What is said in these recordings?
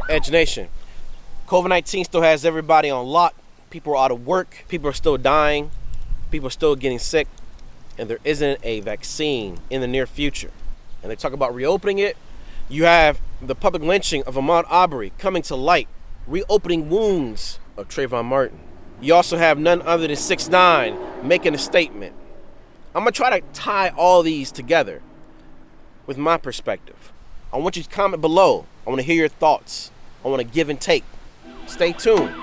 Edge Nation. COVID-19 still has everybody on lock. People are out of work. People are still dying. People are still getting sick. And there isn't a vaccine in the near future. And they talk about reopening it. You have the public lynching of Ahmaud Abrery coming to light, reopening wounds of Trayvon Martin. You also have none other than 6ix9ine making a statement. I'm going to try to tie all these together with my perspective. I want you to comment below. I want to hear your thoughts. I want to give and take. Stay tuned.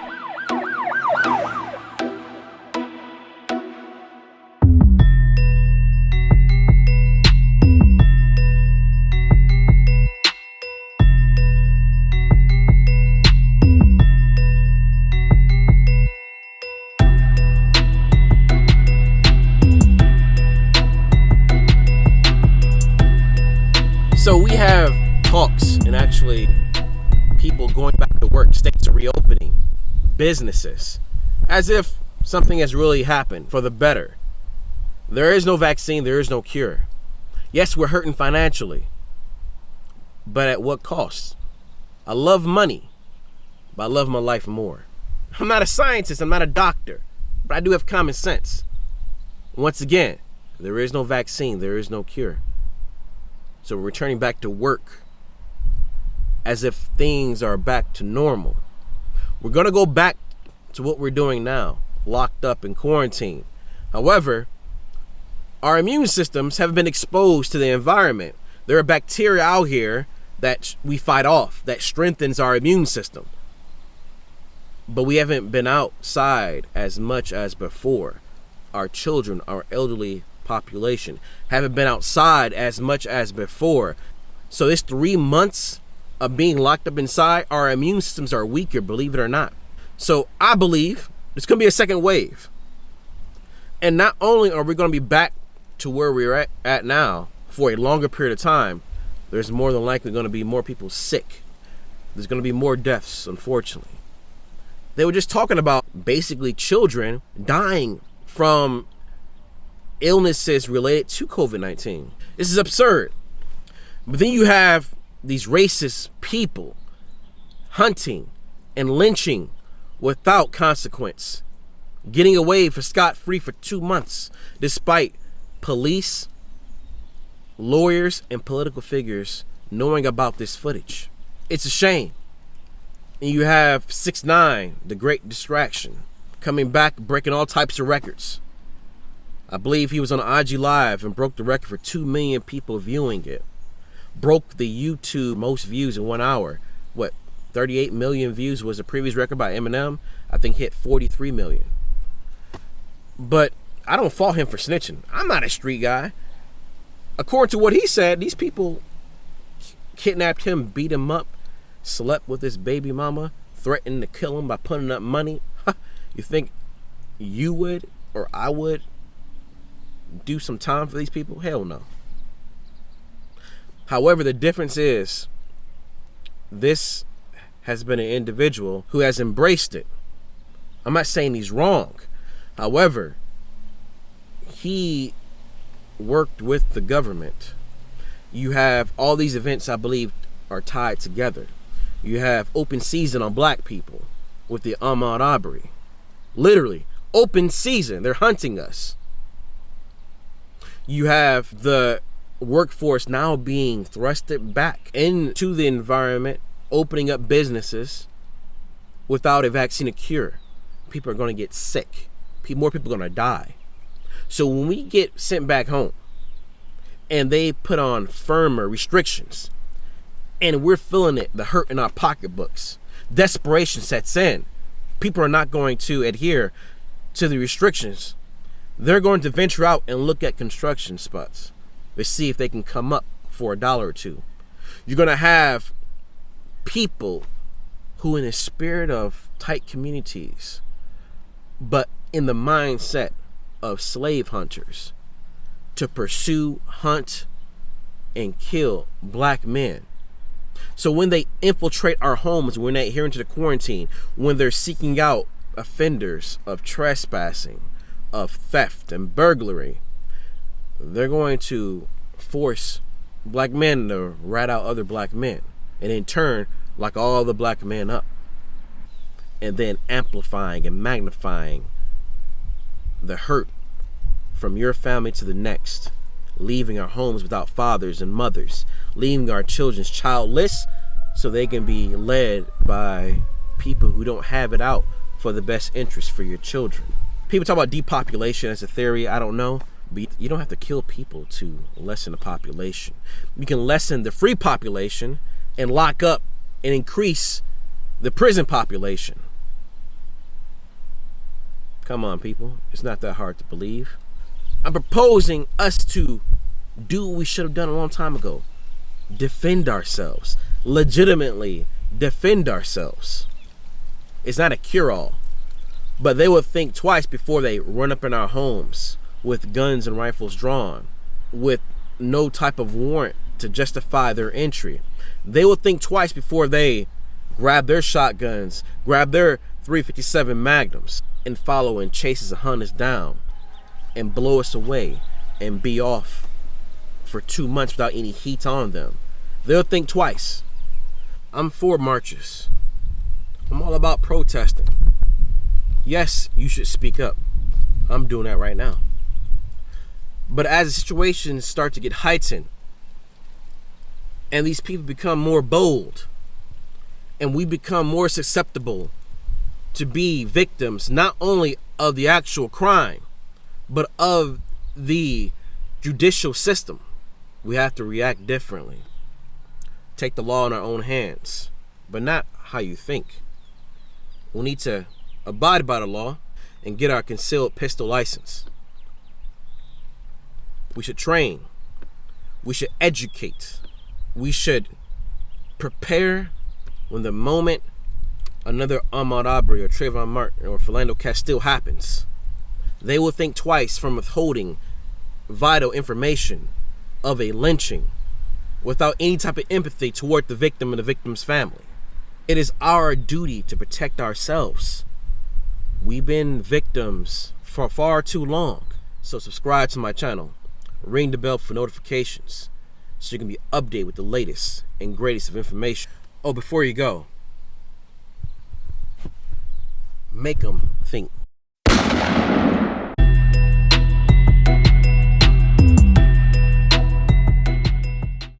So we have talks and actually people going back to work, states are reopening, businesses, as if something has really happened for the better. There is no vaccine, there is no cure. Yes, we're hurting financially, but at what cost? I love money, but I love my life more. I'm not a scientist, I'm not a doctor, but I do have common sense. Once again, there is no vaccine, there is no cure. So we're returning back to work as if things are back to normal. We're going to go back to what we're doing now, locked up in quarantine. However, our immune systems have been exposed to the environment. There are bacteria out here that we fight off, that strengthens our immune system. But we haven't been outside as much as before. Our children, our elderly population haven't been outside as much as before. So this 3 months of being locked up inside, our immune systems are weaker, believe it or not. So I believe it's going to be a second wave. And not only are we going to be back to where we're at now for a longer period of time, there's more than likely going to be more people sick. There's going to be more deaths, unfortunately. They were just talking about basically children dying from illnesses related to COVID-19. This is absurd. But then you have these racist people hunting and lynching without consequence, getting away for scot-free for 2 months, despite police, lawyers, and political figures knowing about this footage. It's a shame. And you have 6ix9ine, the great distraction, coming back, breaking all types of records. I believe he was on IG Live and broke the record for 2 million people viewing it. Broke the YouTube most views in 1 hour. 38 million views was the previous record by Eminem. I think hit 43 million. But I don't fault him for snitching. I'm not a street guy. According to what he said, these people kidnapped him, beat him up, slept with his baby mama, threatened to kill him by putting up money. You think you would or I would do some time for these people? Hell no. However, the difference is this has been an individual who has embraced it. I'm not saying he's wrong. However, he worked with the government. You have all these events, I believe, are tied together. You have open season on black people with the Ahmaud Abrery. Literally, open season. They're hunting us. You have the workforce now being thrusted back into the environment, opening up businesses without a vaccine or cure. People are going to get sick. More people are going to die. So when we get sent back home and they put on firmer restrictions and we're feeling it, the hurt in our pocketbooks, desperation sets in. People are not going to adhere to the restrictions. They're going to venture out and look at construction spots to see if they can come up for $1 or $2. You're going to have people who, in the spirit of tight communities, but in the mindset of slave hunters, to pursue, hunt, and kill black men. So when they infiltrate our homes, when they adhere to the quarantine, when they're seeking out offenders of trespassing, of theft and burglary, they're going to force black men to rat out other black men. And in turn, lock all the black men up, and then amplifying and magnifying the hurt from your family to the next, leaving our homes without fathers and mothers, leaving our children childless so they can be led by people who don't have it out for the best interest for your children. People talk about depopulation as a theory. I don't know, but you don't have to kill people to lessen the population. You can lessen the free population and lock up and increase the prison population. Come on, people. It's not that hard to believe. I'm proposing us to do what we should have done a long time ago. Defend ourselves. Legitimately defend ourselves. It's not a cure-all, but they will think twice before they run up in our homes with guns and rifles drawn, with no type of warrant to justify their entry. They will think twice before they grab their shotguns, grab their .357 Magnums, and follow and chase us and hunt us down and blow us away and be off for 2 months without any heat on them. They'll think twice. I'm for marches. I'm all about protesting. Yes, you should speak up. I'm doing that right now. But as the situations start to get heightened and these people become more bold and we become more susceptible to be victims not only of the actual crime, but of the judicial system, we have to react differently. Take the law in our own hands, but not how you think. We need to abide by the law and get our concealed pistol license. We should train. We should educate. We should prepare when the moment another Ahmaud Abrery or Trayvon Martin or Philando Castile happens. They will think twice from withholding vital information of a lynching without any type of empathy toward the victim and the victim's family. It is our duty to protect ourselves. We've been victims for far too long. So subscribe to my channel, ring the bell for notifications so you can be updated with the latest and greatest of information. Oh, before you go, make them think.